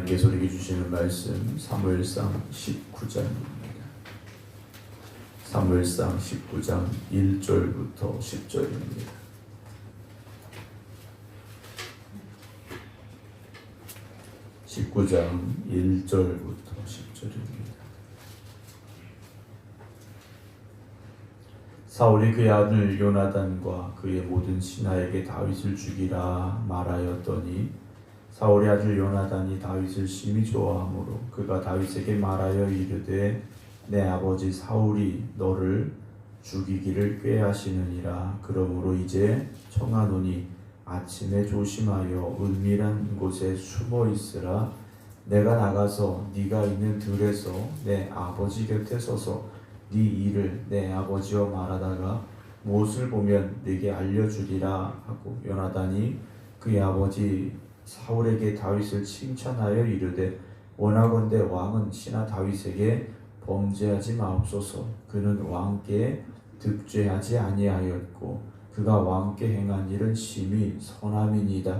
하나님께서 우리에게 주시는 말씀 사무엘상 19장입니다. 사무엘상 19장 1절부터 10절입니다. (19장) 1절부터 10절입니다. 사울이 그의 아들 요나단과 그의 모든 신하에게 다윗을 죽이라 말하였더니 사울의 아들 요나단이 다윗을 심히 좋아하므로 그가 다윗에게 말하여 이르되 내 아버지 사울이 너를 죽이기를 꾀하시느니라. 그러므로 이제 청하노니 아침에 조심하여 은밀한 곳에 숨어 있으라. 내가 나가서 네가 있는 들에서 내 아버지 곁에 서서 네 일을 내 아버지와 말하다가 무엇을 보면 네게 알려주리라 하고 요나단이 그의 아버지 사울에게 다윗을 칭찬하여 이르되 원하건대 왕은 신하 다윗에게 범죄하지 마옵소서. 그는 왕께 득죄하지 아니하였고 그가 왕께 행한 일은 심히 선함이니이다.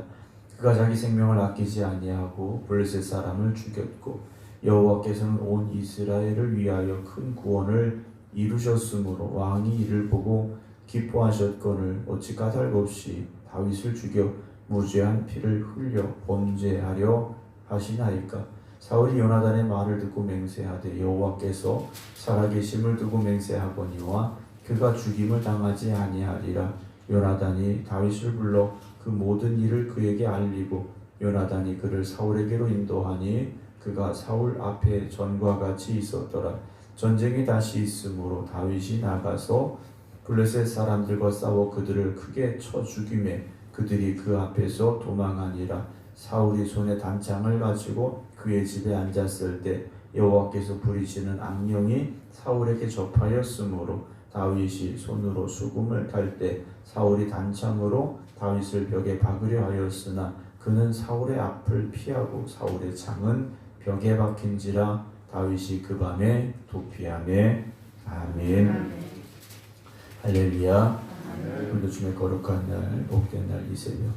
그가 자기 생명을 아끼지 아니하고 블레셋 사람을 죽였고 여호와께서는 온 이스라엘을 위하여 큰 구원을 이루셨으므로 왕이 이를 보고 기뻐하셨거늘 어찌 까닭없이 다윗을 죽여 무죄한 피를 흘려 범죄하려 하시나이까. 사울이 요나단의 말을 듣고 맹세하되 여호와께서 살아계심을 두고 맹세하거니와 그가 죽임을 당하지 아니하리라. 요나단이 다윗을 불러 그 모든 일을 그에게 알리고 요나단이 그를 사울에게로 인도하니 그가 사울 앞에 전과 같이 있었더라. 전쟁이 다시 있으므로 다윗이 나가서 블레셋 사람들과 싸워 그들을 크게 쳐 죽이매 그들이 그 앞에서 도망하니라. 사울이 손에 단창을 가지고 그의 집에 앉았을 때 여호와께서 부리시는 악령이 사울에게 접하였으므로 다윗이 손으로 수금을 탈 때 사울이 단창으로 다윗을 벽에 박으려 하였으나 그는 사울의 앞을 피하고 사울의 창은 벽에 박힌지라. 다윗이 그 밤에 도피하매. 아멘. 할렐루야. 오늘도 주님의 거룩한 날, 복된 날 이 새벽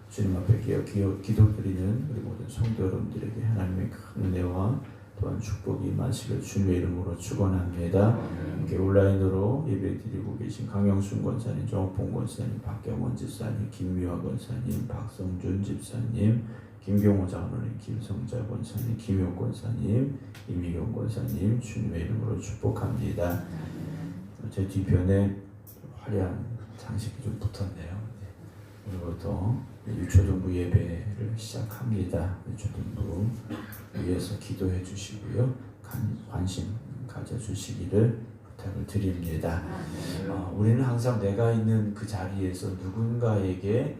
주님 앞에 기도드리는 우리 모든 성도 여러분들에게 하나님의 큰 은혜와 또한 축복이 임하시길 주님의 이름으로 축원합니다. 함께 온라인으로 예배드리고 계신 강영순 권사님, 정옥봉 권사님, 박경원 집사님, 김미화 권사님, 박성준 집사님, 김경호 장로님, 김성자 권사님, 김효 권사님, 이미경 권사님 주님의 이름으로 축복합니다. 제 뒤편에 화려한 장식이 좀 붙었네요. 오늘부터 유초등부 예배를 시작합니다. 유초등부 위해서 기도해 주시고요. 관심 가져주시기를 부탁을 드립니다. 우리는 항상 내가 있는 그 자리에서 누군가에게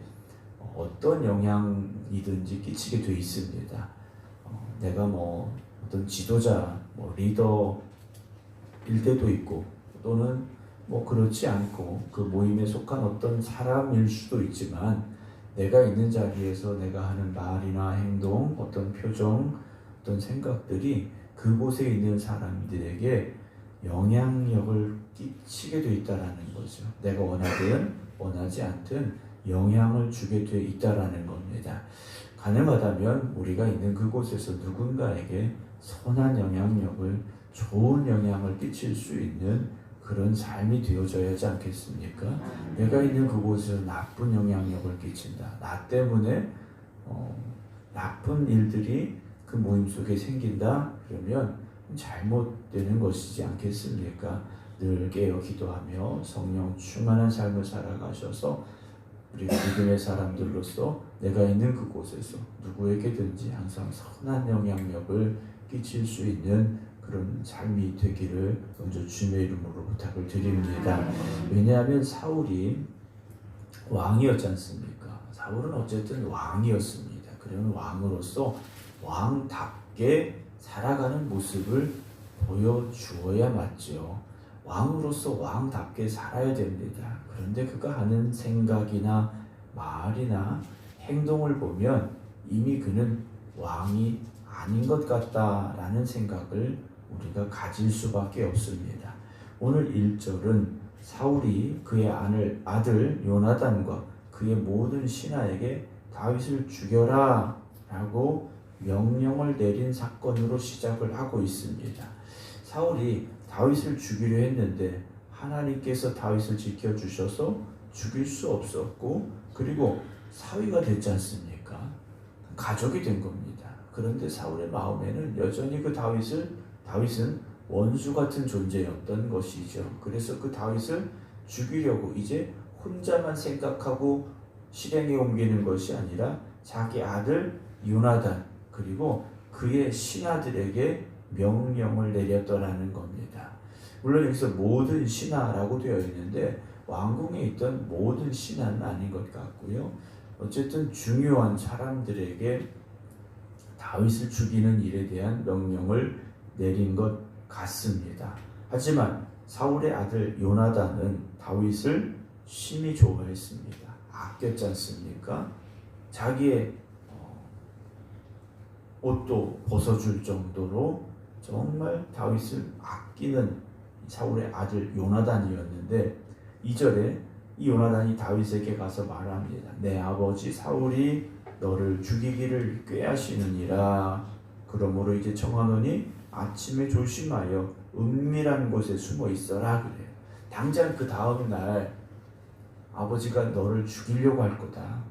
어떤 영향이든지 끼치게 돼 있습니다. 내가 어떤 지도자, 리더일 때도 있고 또는 그렇지 않고 그 모임에 속한 어떤 사람일 수도 있지만 내가 있는 자리에서 내가 하는 말이나 행동, 어떤 표정, 어떤 생각들이 그곳에 있는 사람들에게 영향력을 끼치게 돼 있다라는 거죠. 내가 원하든 원하지 않든 영향을 주게 돼 있다라는 겁니다. 가능하다면 우리가 있는 그곳에서 누군가에게 선한 영향력을, 좋은 영향을 끼칠 수 있는 그런 삶이 되어져야 하지 않겠습니까? 내가 있는 그곳에서 나쁜 영향력을 끼친다. 나 때문에 나쁜 일들이 그 모임 속에 생긴다. 그러면 잘못되는 것이지 않겠습니까? 늘 깨어 기도하며 성령 충만한 삶을 살아가셔서 우리 믿음의 사람들로서 내가 있는 그곳에서 누구에게든지 항상 선한 영향력을 끼칠 수 있는 그런 삶이 되기를 먼저 주님의 이름으로 부탁을 드립니다. 왜냐하면 사울이 왕이었지 않습니까? 사울은 어쨌든 왕이었습니다. 그러면 왕으로서 왕답게 살아가는 모습을 보여주어야 맞죠. 왕으로서 왕답게 살아야 됩니다. 그런데 그가 하는 생각이나 말이나 행동을 보면 이미 그는 왕이 아닌 것 같다라는 생각을 우리가 가질 수밖에 없습니다. 오늘 1절은 사울이 그의 아들 요나단과 그의 모든 신하에게 다윗을 죽여라 라고 명령을 내린 사건으로 시작을 하고 있습니다. 사울이 다윗을 죽이려 했는데 하나님께서 다윗을 지켜주셔서 죽일 수 없었고, 그리고 사위가 됐지 않습니까? 가족이 된 겁니다. 그런데 사울의 마음에는 여전히 다윗은 원수 같은 존재였던 것이죠. 그래서 그 다윗을 죽이려고 이제 혼자만 생각하고 실행에 옮기는 것이 아니라 자기 아들 요나단 그리고 그의 신하들에게 명령을 내렸더라는 겁니다. 물론 여기서 모든 신하라고 되어 있는데 왕궁에 있던 모든 신하는 아닌 것 같고요. 어쨌든 중요한 사람들에게 다윗을 죽이는 일에 대한 명령을 내린 것 같습니다. 하지만 사울의 아들 요나단은 다윗을 심히 좋아했습니다. 아꼈지 않습니까? 자기의 옷도 벗어줄 정도로 정말 다윗을 아끼는 사울의 아들 요나단이었는데 2절에 이 요나단이 다윗에게 가서 말합니다. 내 아버지 사울이 너를 죽이기를 꾀하시느니라. 그러므로 이제 청하노니 아침에 조심하여 은밀한 곳에 숨어 있어라 그래요. 당장 그 다음 날 아버지가 너를 죽이려고 할 거다.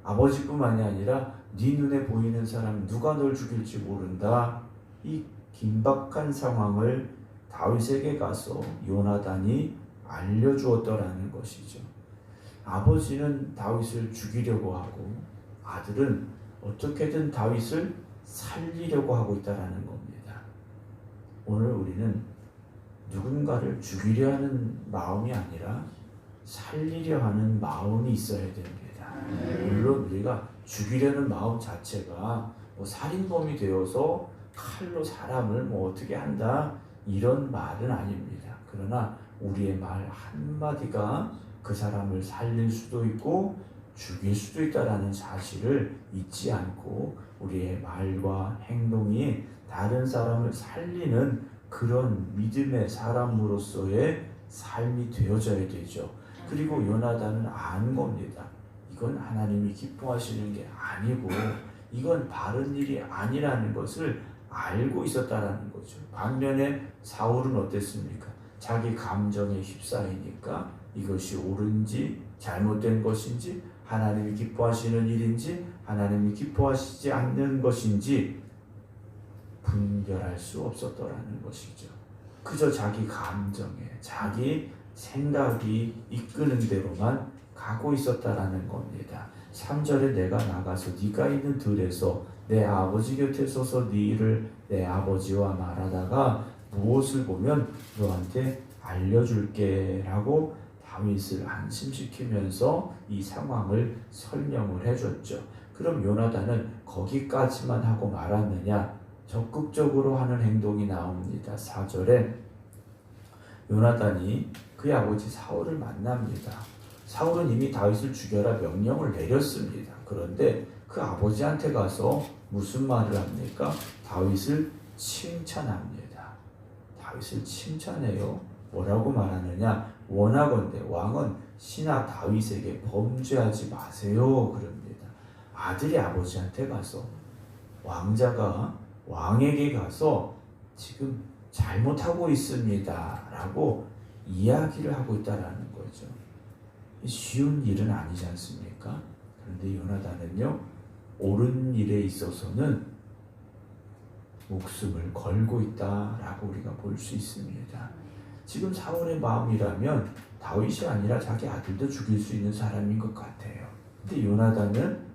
아버지뿐만이 아니라 네 눈에 보이는 사람 누가 널 죽일지 모른다. 이 긴박한 상황을 다윗에게 가서 요나단이 알려주었더라는 것이죠. 아버지는 다윗을 죽이려고 하고 아들은 어떻게든 다윗을 살리려고 하고 있다는 겁니다. 오늘 우리는 누군가를 죽이려 하는 마음이 아니라 살리려 하는 마음이 있어야 됩니다. 물론 우리가 죽이려는 마음 자체가 살인범이 되어서 칼로 사람을 어떻게 한다 이런 말은 아닙니다. 그러나 우리의 말 한마디가 그 사람을 살릴 수도 있고 죽일 수도 있다는 사실을 잊지 않고 우리의 말과 행동이 다른 사람을 살리는 그런 믿음의 사람으로서의 삶이 되어져야 되죠. 그리고 요나단은 아는 겁니다. 이건 하나님이 기뻐하시는 게 아니고 이건 바른 일이 아니라는 것을 알고 있었다라는 거죠. 반면에 사울은 어땠습니까? 자기 감정에 휩싸이니까 이것이 옳은지 잘못된 것인지 하나님이 기뻐하시는 일인지 하나님이 기뻐하시지 않는 것인지 분별할 수 없었더라는 것이죠. 그저 자기 감정에 자기 생각이 이끄는 대로만 가고 있었다라는 겁니다. 3절에 내가 나가서 네가 있는 들에서 내 아버지 곁에 서서 네 일을 내 아버지와 말하다가 무엇을 보면 너한테 알려줄게 라고 다윗을 안심시키면서 이 상황을 설명을 해줬죠. 그럼 요나단은 거기까지만 하고 말았느냐? 적극적으로 하는 행동이 나옵니다. 4절에 요나단이 그의 아버지 사울을 만납니다. 사울은 이미 다윗을 죽여라 명령을 내렸습니다. 그런데 그 아버지한테 가서 무슨 말을 합니까? 다윗을 칭찬합니다. 다윗을 칭찬해요. 뭐라고 말하느냐? 원하건대 왕은 신하 다윗에게 범죄하지 마세요. 그럽니다. 아들이 아버지한테 가서 왕자가 왕에게 가서 지금 잘못하고 있습니다 라고 이야기를 하고 있다라는 거죠. 쉬운 일은 아니지 않습니까? 그런데 요나단은요 옳은 일에 있어서는 목숨을 걸고 있다라고 우리가 볼 수 있습니다. 지금 사울의 마음이라면 다윗이 아니라 자기 아들도 죽일 수 있는 사람인 것 같아요. 근데 요나단은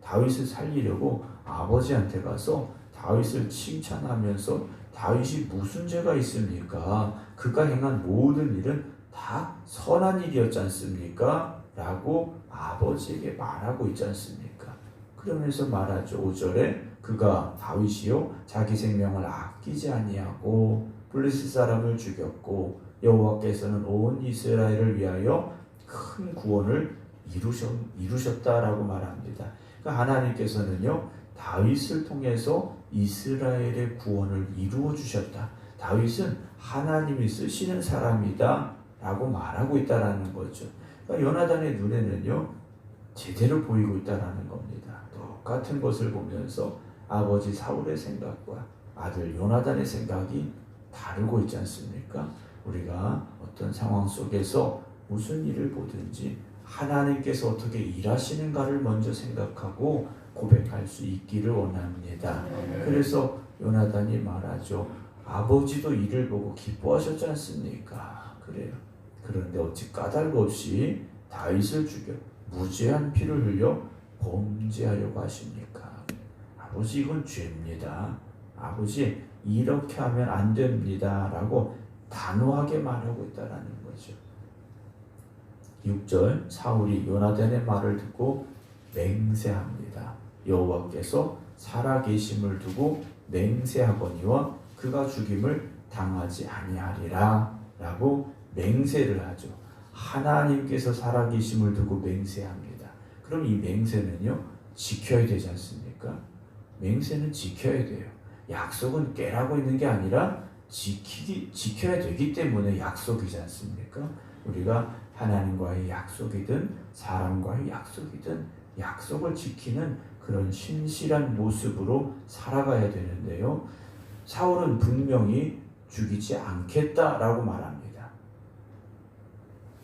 다윗을 살리려고 아버지한테 가서 다윗을 칭찬하면서 다윗이 무슨 죄가 있습니까? 그가 행한 모든 일은 다 선한 일이었지 않습니까? 라고 아버지에게 말하고 있지 않습니까? 그러면서 말하죠. 5절에 그가 다윗이요 자기 생명을 아끼지 아니하고 블레셋 사람을 죽였고 여호와께서는 온 이스라엘을 위하여 큰 구원을 이루셨다라고 말합니다. 그러니까 하나님께서는요 다윗을 통해서 이스라엘의 구원을 이루어 주셨다. 다윗은 하나님이 쓰시는 사람이다 라고 말하고 있다라는 거죠. 그러니까 요나단의 눈에는요 제대로 보이고 있다라는 겁니다. 똑같은 것을 보면서 아버지 사울의 생각과 아들 요나단의 생각이 다르고 있지 않습니까? 우리가 어떤 상황 속에서 무슨 일을 보든지 하나님께서 어떻게 일하시는가를 먼저 생각하고 고백할 수 있기를 원합니다. 그래서 요나단이 말하죠. 아버지도 이를 보고 기뻐하셨지 않습니까? 그래요. 그런데 어찌 까닭 없이 다윗을 죽여 무죄한 피를 흘려 범죄하려고 하십니까? 아버지, 이건 죄입니다. 아버지, 이렇게 하면 안 됩니다. 라고 단호하게 말하고 있다는 거죠. 6절, 사울이 요나단의 말을 듣고 맹세합니다. 여호와께서 살아계심을 두고 맹세하거니와 그가 죽임을 당하지 아니하리라 라고 맹세를 하죠. 하나님께서 살아계심을 두고 맹세합니다. 그럼 이 맹세는요, 지켜야 되지 않습니까? 맹세는 지켜야 돼요. 약속은 깨라고 있는 게 아니라 지켜야 되기 때문에 약속이지 않습니까? 우리가 하나님과의 약속이든 사람과의 약속이든 약속을 지키는 그런 신실한 모습으로 살아가야 되는데요. 사울은 분명히 죽이지 않겠다라고 말합니다.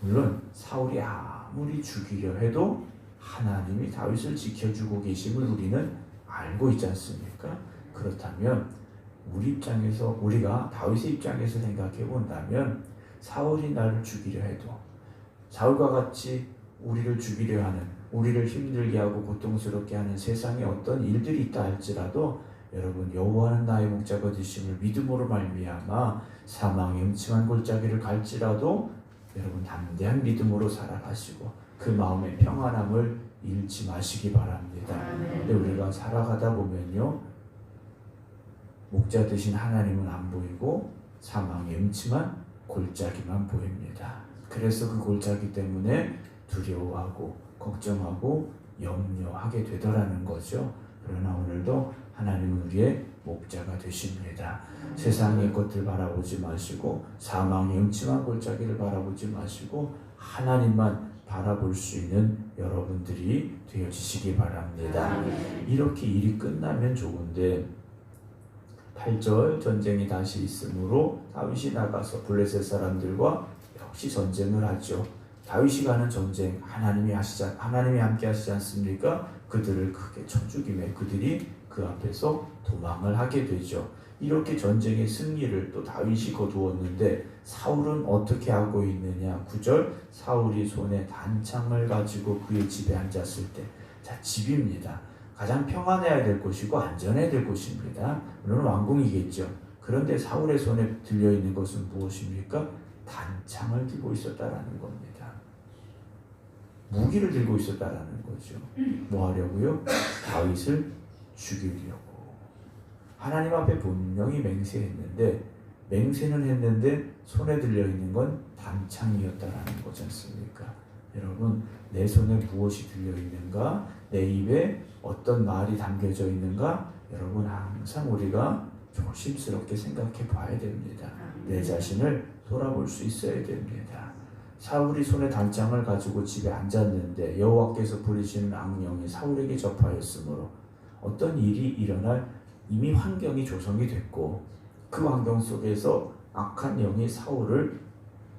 물론 사울이 아무리 죽이려 해도 하나님이 다윗을 지켜주고 계심을 우리는 알고 있지 않습니까? 그렇다면 우리가 다윗의 입장에서 생각해 본다면 사울이 나를 죽이려 해도 사울과 같이 우리를 죽이려 하는, 우리를 힘들게 하고 고통스럽게 하는 세상에 어떤 일들이 있다 할지라도 여러분, 여호와는 나의 목자가 되심을 믿음으로 말미암아 사망의 음침한 골짜기를 갈지라도 여러분 담대한 믿음으로 살아가시고 그 마음의 평안함을 잃지 마시기 바랍니다. 근데 우리가 살아가다 보면요, 목자 되신 하나님은 안 보이고 사망의 음침한 골짜기만 보입니다. 그래서 그 골짜기 때문에 두려워하고 걱정하고 염려하게 되더라는 거죠. 그러나 오늘도 하나님은 우리의 목자가 되십니다. 세상의 것들 바라보지 마시고 사망의 음침한 골짜기를 바라보지 마시고 하나님만 바라볼 수 있는 여러분들이 되어지시기 바랍니다. 이렇게 일이 끝나면 좋은데 8절, 전쟁이 다시 있으므로 다윗이 나가서 블레셋 사람들과 역시 전쟁을 하죠. 다윗이 가는 전쟁 하나님이 함께 하시지 않습니까? 그들을 크게 쳐 죽이며 그들이 그 앞에서 도망을 하게 되죠. 이렇게 전쟁의 승리를 또 다윗이 거두었는데 사울은 어떻게 하고 있느냐? 9절, 사울이 손에 단창을 가지고 그의 집에 앉았을 때, 자, 집입니다. 가장 평안해야 될 곳이고 안전해야 될 곳입니다. 물론 왕궁이겠죠. 그런데 사울의 손에 들려있는 것은 무엇입니까? 단창을 들고 있었다라는 겁니다. 무기를 들고 있었다라는 거죠. 뭐 하려고요? 다윗을 죽이려고. 하나님 앞에 분명히 맹세는 했는데 손에 들려있는 건 단창이었다라는 거지 않습니까? 여러분, 내 손에 무엇이 들려있는가? 내 입에 어떤 말이 담겨져 있는가? 여러분, 항상 우리가 조심스럽게 생각해 봐야 됩니다. 내 자신을 돌아볼 수 있어야 됩니다. 사울이 손에 단창을 가지고 집에 앉았는데 여호와께서 부리시는 악령이 사울에게 접하였으므로 어떤 일이 일어날 이미 환경이 조성이 됐고 그 환경 속에서 악한 영이 사울을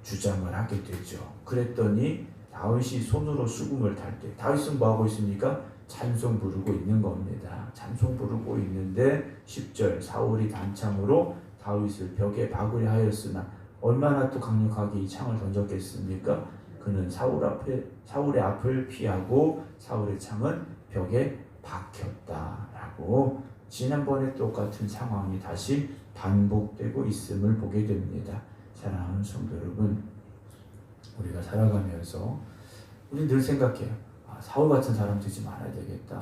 주장을 하게 되죠. 그랬더니 다윗이 손으로 수금을 탈 때 다윗은 뭐하고 있습니까? 찬송 부르고 있는 겁니다. 찬송 부르고 있는데 10절, 사울이 단창으로 다윗을 벽에 박으려 하였으나 얼마나 또 강력하게 이 창을 던졌겠습니까? 그는 사울의 앞을 피하고 사울의 창은 벽에 박혔다라고 지난번에 똑같은 상황이 다시 반복되고 있음을 보게 됩니다. 사랑하는 성도 여러분, 우리가 살아가면서 우리 늘 생각해요. 사울 같은 사람 되지 말아야 되겠다.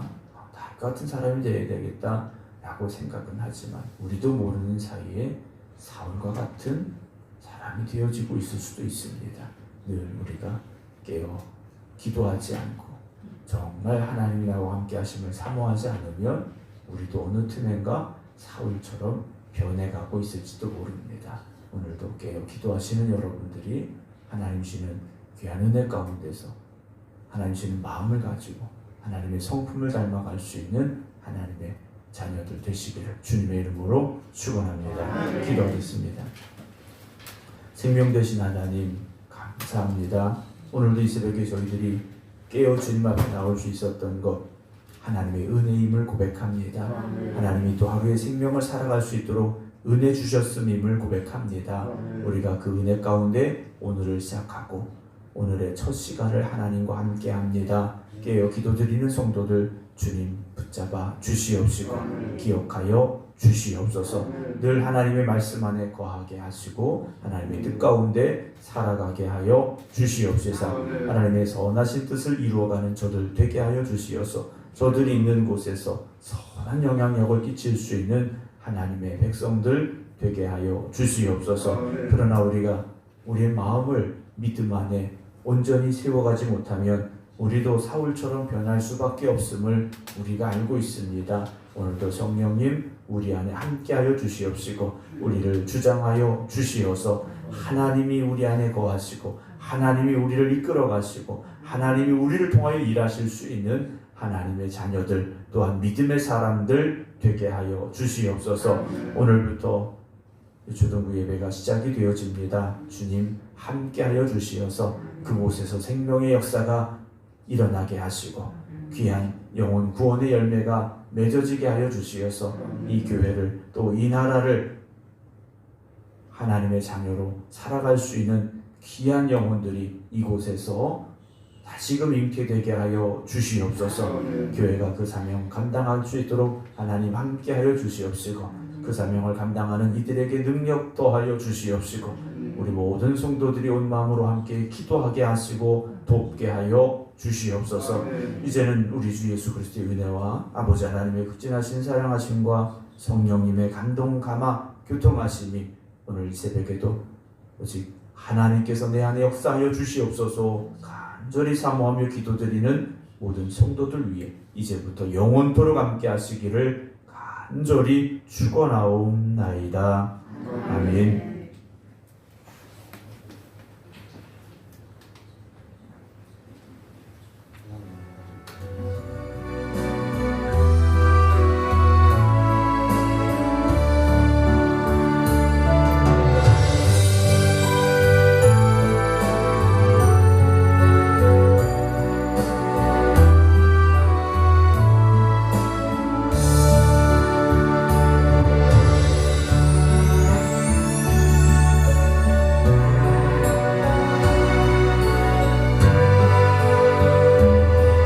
다윗 같은 사람이 되어야 되겠다 라고 생각은 하지만 우리도 모르는 사이에 사울과 같은 사람이 되어지고 있을 수도 있습니다. 늘 우리가 깨어 기도하지 않고 정말 하나님이 나와 함께 하심을 사모하지 않으면 우리도 어느 틈엔가 사울처럼 변해가고 있을지도 모릅니다. 오늘도 깨어 기도하시는 여러분들이 하나님 주시는 귀한 은혜 가운데서 하나님 주시는 마음을 가지고 하나님의 성품을 닮아갈 수 있는 하나님의 자녀들 되시기를 주님의 이름으로 축원합니다. 기도하겠습니다. 생명 되신 하나님 감사합니다. 오늘도 이 새벽에 저희들이 깨어 주님 앞에 나올 수 있었던 것 하나님의 은혜임을 고백합니다. 하나님이 또 하루의 생명을 살아갈 수 있도록 은혜 주셨음임을 고백합니다. 우리가 그 은혜 가운데 오늘을 시작하고 오늘의 첫 시간을 하나님과 함께 합니다. 깨어 기도드리는 성도들 주님 붙잡아 주시옵시고 기억하여 주시옵소서. 늘 하나님의 말씀 안에 거하게 하시고 하나님의 뜻 가운데 살아가게 하여 주시옵소서. 하나님의 선하신 뜻을 이루어가는 저들 되게 하여 주시옵소서. 저들이 있는 곳에서 선한 영향력을 끼칠 수 있는 하나님의 백성들 되게 하여 주시옵소서. 그러나 우리가 우리의 마음을 믿음 안에 온전히 세워가지 못하면 우리도 사울처럼 변할 수밖에 없음을 우리가 알고 있습니다. 오늘도 성령님 우리 안에 함께하여 주시옵시고 우리를 주장하여 주시어서 하나님이 우리 안에 거하시고 하나님이 우리를 이끌어 가시고 하나님이 우리를 통하여 일하실 수 있는 하나님의 자녀들 또한 믿음의 사람들 되게 하여 주시옵소서. 오늘부터 초등부 예배가 시작이 되어집니다. 주님 함께하여 주시어서 그곳에서 생명의 역사가 일어나게 하시고 귀한 영혼 구원의 열매가 맺어지게 하여 주시어서 이 교회를 또 이 나라를 하나님의 자녀로 살아갈 수 있는 귀한 영혼들이 이곳에서 다시금 잉태되게 하여 주시옵소서. 교회가 그 사명 감당할 수 있도록 하나님 함께 하여 주시옵시고 그 사명을 감당하는 이들에게 능력 더하여 주시옵시고 우리 모든 성도들이 온 마음으로 함께 기도하게 하시고 돕게 하여 주시옵소서. 이제는 우리 주 예수 그리스도의 은혜와 아버지 하나님의 극진하신 사랑하심과 성령님의 감동 감화 교통하심이 오늘 이 새벽에도 오직 하나님께서 내 안에 역사하여 주시옵소서. 간절히 사모하며 기도드리는 모든 성도들 위해 이제부터 영원토록 함께 하시기를 간절히 축원하옵나이다. 아멘.